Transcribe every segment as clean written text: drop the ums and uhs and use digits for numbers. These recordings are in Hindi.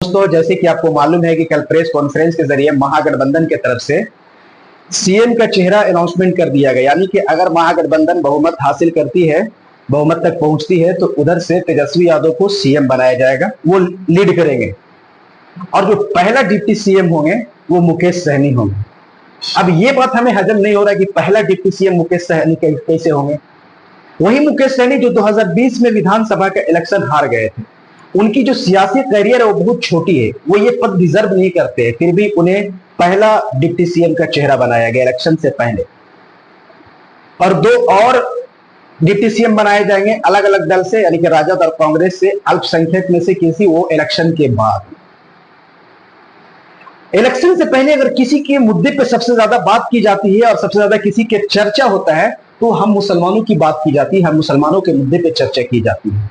दोस्तों, जैसे कि आपको मालूम है कि कल प्रेस कॉन्फ्रेंस के जरिए महागठबंधन की तरफ से सीएम का चेहरा अनाउंसमेंट कर दिया गया। यानी कि अगर महागठबंधन बहुमत हासिल करती है, बहुमत तक पहुंचती है, तो उधर से तेजस्वी यादव को सीएम बनाया जाएगा, वो लीड करेंगे। और जो पहला डिप्टी सीएम होंगे वो मुकेश सहनी होंगे। अब ये बात हमें हजम नहीं हो रहा कि पहला डिप्टी सीएम मुकेश सहनी कैसे होंगे। वही मुकेश सहनी जो 2020 में विधानसभा का इलेक्शन हार गए थे। उनकी जो सियासी करियर है वो बहुत छोटी है, वो ये पद डिजर्व नहीं करते, फिर भी उन्हें पहला डिप्टी सीएम का चेहरा बनाया गया इलेक्शन से पहले। और दो और डिप्टी सीएम बनाए जाएंगे अलग अलग दल से, यानी कि राजद और कांग्रेस से, अल्पसंख्यक में से किसी, वो इलेक्शन के बाद। इलेक्शन से पहले अगर किसी के मुद्दे पे सबसे ज्यादा बात की जाती है और सबसे ज्यादा किसी के चर्चा होता है तो हम मुसलमानों की बात की जाती है, हम मुसलमानों के मुद्दे पे चर्चा की जाती है।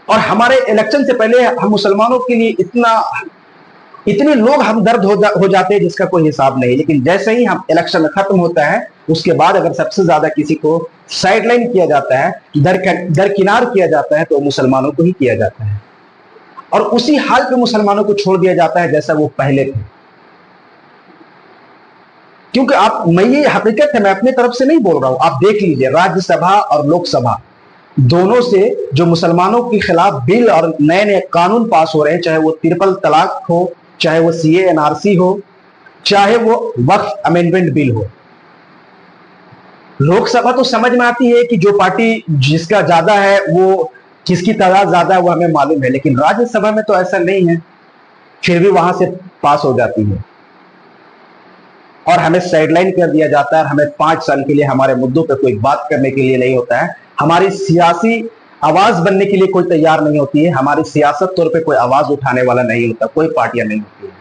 और हमारे इलेक्शन से पहले हम मुसलमानों के लिए इतने लोग हमदर्द हो जाते हैं जिसका कोई हिसाब नहीं। लेकिन जैसे ही हम इलेक्शन खत्म होता है उसके बाद अगर सबसे ज्यादा किसी को साइडलाइन किया जाता है, दरकिनार किया जाता है, तो मुसलमानों को ही किया जाता है। और उसी हाल पे मुसलमानों को छोड़ दिया जाता है जैसा वो पहले थे। क्योंकि मैं ये हकीकत है, मैं अपनी तरफ से नहीं बोल रहा हूं, आप देख लीजिए राज्यसभा और लोकसभा दोनों से जो मुसलमानों के खिलाफ बिल और नए नए कानून पास हो रहे हैं, चाहे वो ट्रिपल तलाक हो, चाहे वो सीए एनआरसी हो, चाहे वो वक्फ अमेंडमेंट बिल हो, लोकसभा तो समझ में आती है कि जो पार्टी जिसका ज्यादा है, वो किसकी तादाद ज्यादा है वो हमें मालूम है। लेकिन राज्यसभा में तो ऐसा नहीं है, फिर भी वहां से पास हो जाती है और हमें साइडलाइन कर दिया जाता है। और हमें 5 साल के लिए हमारे मुद्दों पर कोई बात करने के लिए नहीं होता है, हमारी सियासी आवाज बनने के लिए कोई तैयार नहीं होती है, हमारी सियासत तौर पे कोई आवाज उठाने वाला नहीं होता, कोई पार्टियां नहीं होती है।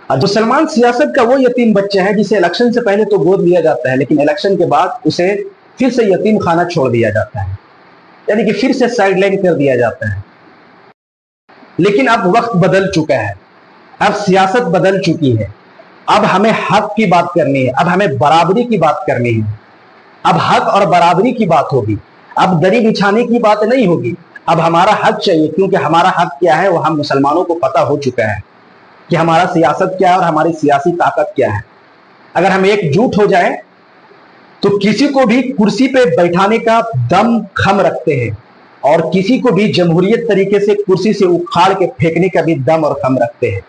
और मुसलमान सियासत का वो यतीम बच्चा है जिसे इलेक्शन से पहले तो गोद लिया जाता है, लेकिन इलेक्शन के बाद उसे फिर से यतीम खाना छोड़ दिया जाता है, यानी कि फिर से साइडलाइन कर दिया जाता है। लेकिन अब वक्त बदल चुका है, अब सियासत बदल चुकी है, अब हमें हक की बात करनी है, अब हमें बराबरी की बात करनी है। अब हक और बराबरी की बात होगी, अब दरी बिछाने की बात नहीं होगी। अब हमारा हक चाहिए, क्योंकि हमारा हक क्या है वो हम मुसलमानों को पता हो चुका है कि हमारा सियासत क्या है और हमारी सियासी ताकत क्या है। अगर हम एकजुट हो जाए तो किसी को भी कुर्सी पे बैठाने का दम खम रखते हैं और किसी को भी जमहूरियत तरीके से कुर्सी से उखाड़ के फेंकने का भी दम और खम रखते हैं।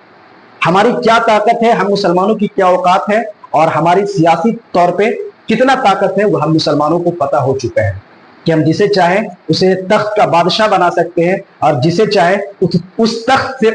हमारी क्या ताकत है, हम मुसलमानों की क्या औकात है और हमारी सियासी तौर पे कितना ताकत है वो हम मुसलमानों को पता हो चुका है कि हम जिसे चाहे उसे तख्त का बादशाह बना सकते हैं और जिसे चाहे उस तख्त से